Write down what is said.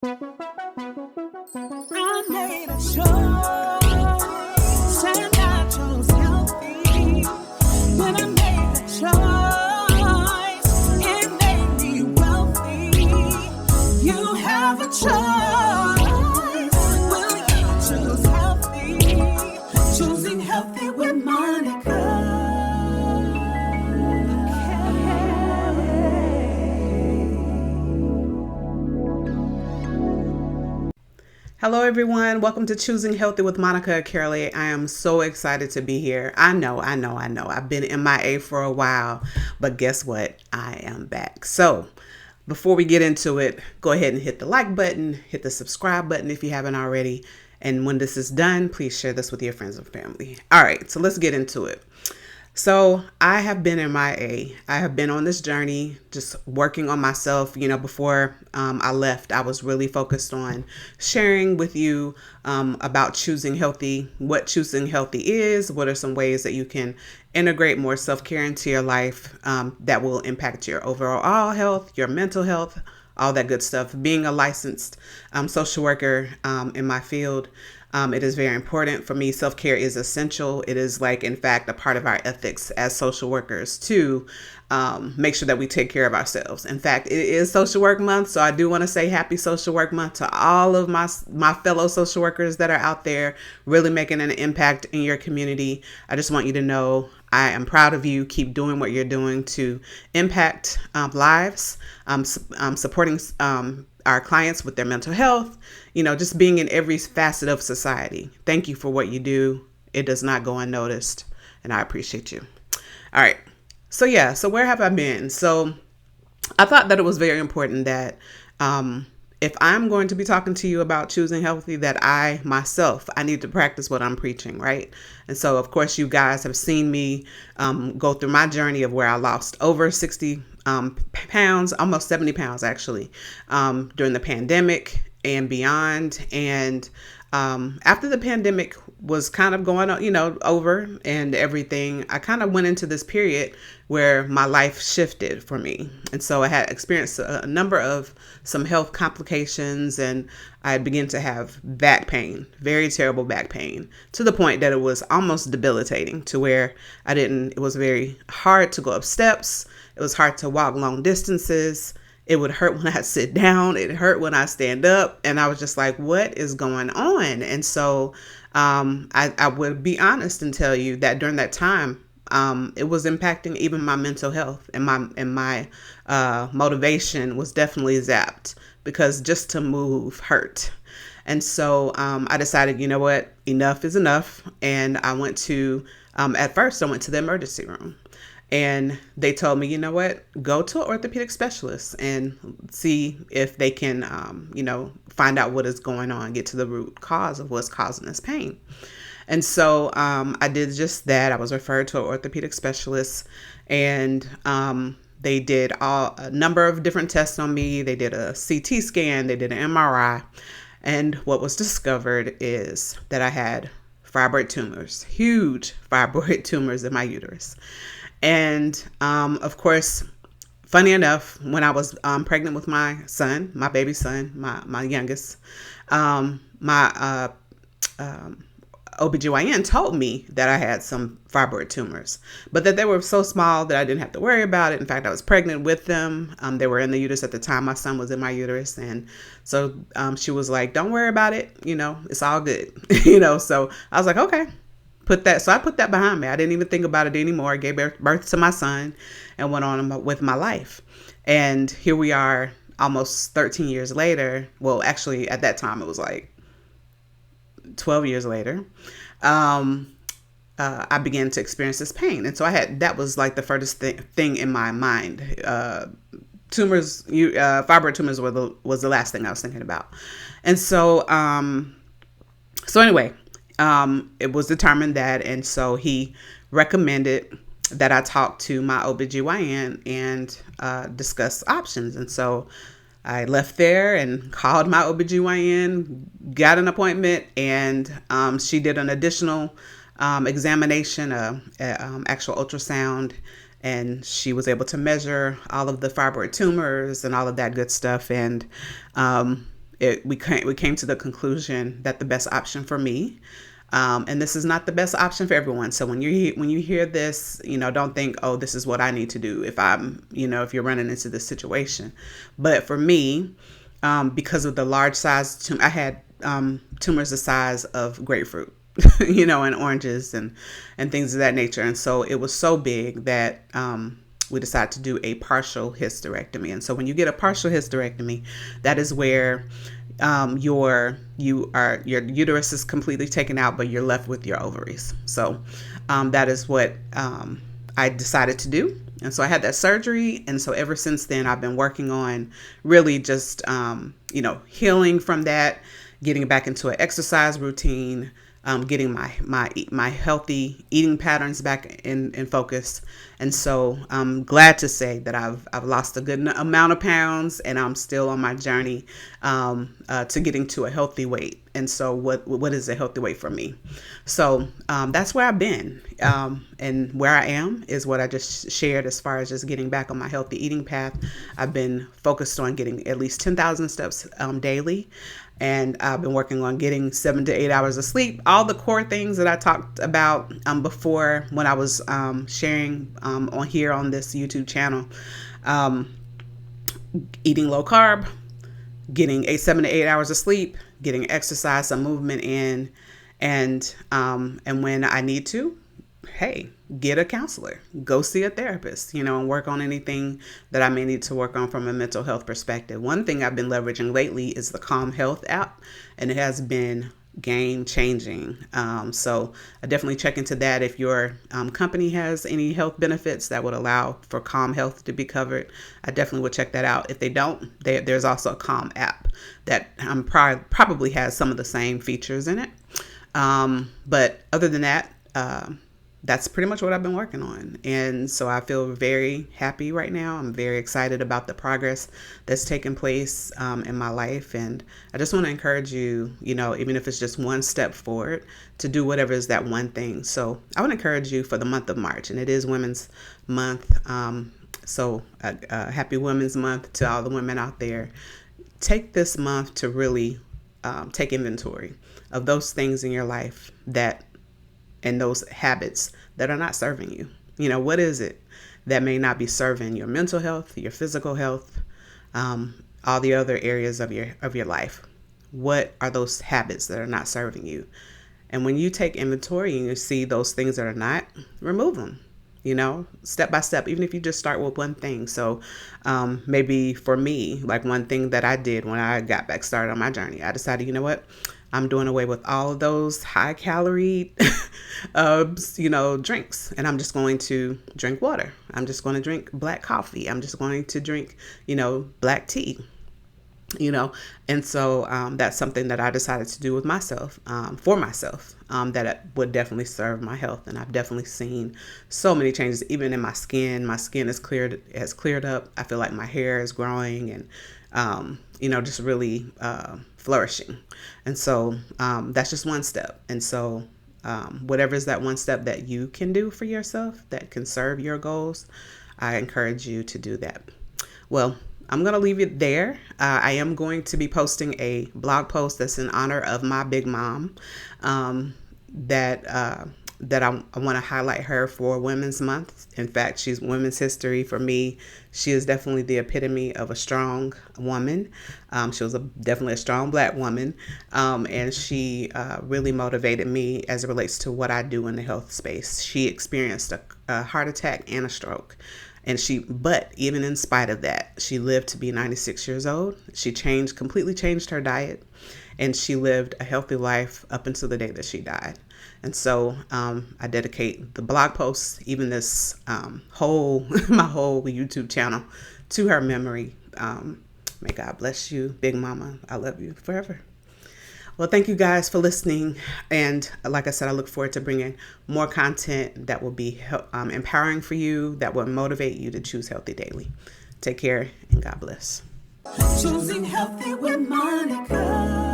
I made a choice and I chose healthy. When I made a choice, it made me wealthy. You have a choice. Will you choose healthy? Choosing healthy with Monica. Hello everyone, welcome to Choosing Healthy with Monica Akerele. I am so excited to be here. I know. I've been MIA for a while, but guess what? I am back. So before we get into it, go ahead and hit the like button, hit the subscribe button if you haven't already. And when this is done, please share this with your friends and family. All right, so let's get into it. So I have been MIA. I have been on this journey, just working on myself. Before I left, I was really focused on sharing with you about choosing healthy, what choosing healthy is, what are some ways that you can integrate more self-care into your life that will impact your overall health, your mental health, all that good stuff. Being a licensed social worker in my field, it is very important for me. Self-care is essential. It is in fact, a part of our ethics as social workers to make sure that we take care of ourselves. In fact, it is Social Work Month, so I do want to say happy Social Work Month to all of my fellow social workers that are out there really making an impact in your community. I just want you to know I am proud of you. Keep doing what you're doing to impact lives, supporting our clients with their mental health, just being in every facet of society. Thank you for what you do. It does not go unnoticed, and I appreciate you. All right. So where have I been? So I thought that it was very important that if I'm going to be talking to you about choosing healthy, that I need to practice what I'm preaching, right? And so, of course, you guys have seen me go through my journey of where I lost over 60 pounds, almost 70 pounds actually, during the pandemic and beyond. And after the pandemic was kind of going on, over and everything, I kind of went into this period where my life shifted for me. And so I had experienced a number of some health complications, and I began to have back pain, very terrible back pain, to the point that it was almost debilitating, to where it was very hard to go up steps. It was hard to walk long distances. It would hurt when I sit down. It hurt when I stand up. And I was just like, what is going on? And so I would be honest and tell you that during that time, it was impacting even my mental health, and my motivation was definitely zapped, because just to move hurt. And so I decided, you know what, enough is enough. And I went to, at first I went to the emergency room. And they told me, you know what, go to an orthopedic specialist and see if they can, find out what is going on, get to the root cause of what's causing this pain. And so I did just that. I was referred to an orthopedic specialist, and they did a number of different tests on me. They did a CT scan, they did an MRI. And what was discovered is that I had fibroid tumors, huge fibroid tumors in my uterus. And, of course, funny enough, when I was pregnant with my son, my baby son, my youngest, my OBGYN told me that I had some fibroid tumors, but that they were so small that I didn't have to worry about it. In fact, I was pregnant with them. They were in the uterus at the time. My son was in my uterus. And so she was like, don't worry about it. It's all good. So I was like, okay. So I put that behind me. I didn't even think about it anymore. I gave birth to my son and went on with my life. And here we are almost 13 years later. Well, actually at that time it was 12 years later. I began to experience this pain. And so that was the furthest thing in my mind. Fibroid tumors was the last thing I was thinking about. And so anyway, it was determined that, and so he recommended that I talk to my OBGYN and discuss options. And so I left there and called my OBGYN, got an appointment, and she did an additional examination, actual ultrasound, and she was able to measure all of the fibroid tumors and all of that good stuff. And we came to the conclusion that the best option for me, and this is not the best option for everyone. So when you hear this, don't think, oh, this is what I need to do if you're running into this situation. But for me, because of the large size, I had tumors the size of grapefruit, and oranges and things of that nature. And so it was so big that we decided to do a partial hysterectomy. And so when you get a partial hysterectomy, that is where your uterus is completely taken out, but you're left with your ovaries. So that is what I decided to do. And so I had that surgery. And so ever since then, I've been working on really just, healing from that, getting back into an exercise routine, getting my healthy eating patterns back in focus. And so I'm glad to say that I've lost a good amount of pounds, and I'm still on my journey to getting to a healthy weight. And so what is a healthy weight for me? So that's where I've been, and where I am is what I just shared as far as just getting back on my healthy eating path. I've been focused on getting at least 10,000 steps daily. And I've been working on getting 7 to 8 hours of sleep. All the core things that I talked about before when I was sharing on here on this YouTube channel. Eating low carb, getting 7 to 8 hours of sleep, getting exercise, some movement in, and when I need to, hey, get a counselor, go see a therapist, and work on anything that I may need to work on from a mental health perspective. One thing I've been leveraging lately is the Calm Health app, and it has been game changing. So I definitely check into that. If your company has any health benefits that would allow for Calm Health to be covered, I definitely would check that out. If they don't, there's also a Calm app that probably has some of the same features in it. But other than that, that's pretty much what I've been working on. And so I feel very happy right now. I'm very excited about the progress that's taken place in my life. And I just want to encourage you, even if it's just one step forward, to do whatever is that one thing. So I want to encourage you for the month of March, and it is Women's Month. So happy Women's Month to all the women out there. Take this month to really take inventory of those things in your life and those habits that are not serving you. What is it that may not be serving your mental health, your physical health, all the other areas of your life? What are those habits that are not serving you? And when you take inventory and you see those things that are not, remove them, step by step, even if you just start with one thing. So maybe for me, like one thing that I did when I got back started on my journey, I decided, you know what? I'm doing away with all of those high calorie, drinks. And I'm just going to drink water. I'm just going to drink black coffee. I'm just going to drink, black tea, And so that's something that I decided to do with myself, for myself, that would definitely serve my health. And I've definitely seen so many changes, even in my skin. My skin has cleared up. I feel like my hair is growing and, just really flourishing. And so that's just one step. And so whatever is that one step that you can do for yourself that can serve your goals, I encourage you to do that. Well, I'm going to leave it there. I am going to be posting a blog post that's in honor of my big mom, that I want to highlight her for Women's Month. In fact, she's Women's History for me. She is definitely the epitome of a strong woman. She was definitely a strong Black woman, and she really motivated me as it relates to what I do in the health space. She experienced a heart attack and a stroke. But even in spite of that, she lived to be 96 years old. She completely changed her diet, and she lived a healthy life up until the day that she died. And so I dedicate the blog posts, even this my whole YouTube channel, to her memory. May God bless you, Big Mama. I love you forever. Well, thank you guys for listening. And like I said, I look forward to bringing more content that will be empowering for you, that will motivate you to choose healthy daily. Take care and God bless. Choosing healthy with Monica.